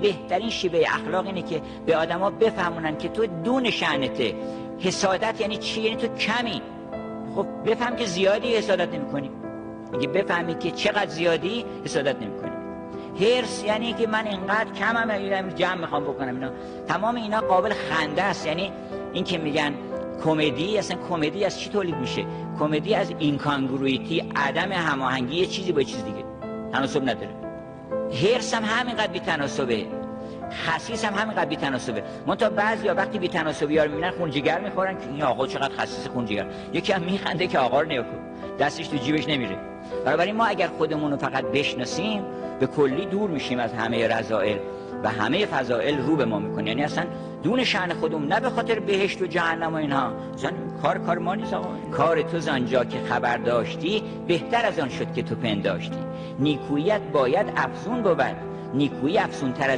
بهترین شیوه اخلاق اینه که به آدما بفهمونن که تو دون شأنته. حسادت یعنی چی؟ یعنی تو کمی. خب بفهم که زیادی حسادت نمی‌کنی. اگه بفهمی که چقدر زیادی حسادت نمی‌کنی. حرص یعنی که من اینقدر کمم، جمع میخوام بکنم. اینا تمام اینا قابل خنده است. یعنی این که میگن کمدی، اصلا کمدی از چی تولید میشه؟ کمدی از اینکانگرویتی، عدم هماهنگی یه چیزی با چیز دیگه، تناسب نداره. حرص هم همینقدر بی‌تناسبه، خسیس هم همینقدر بی‌تناسبه. منتها بعضیا وقتی بی‌تناسبی‌ها رو میبینن خون جگر میخورن که این آقا چقدر خسیس خون جگر. یکی هم میخنده که آقا رو نگاه کن، دستش تو جیبش نمیره. بنابراین ما اگر خودمون رو فقط بشناسیم به کلی دور میشیم از همه رذائل و همه فضائل رو به ما میکنه. یعنی اصلا دون شأن خودمون، نه به خاطر بهشت و جهنم و اینها. اصلا کار ما نیست آقا. کار تو زانجا که خبر داشتی بهتر از آن شد که تو پنداشتی. نیکویت باید افزون بود، نیکویی افزون تر از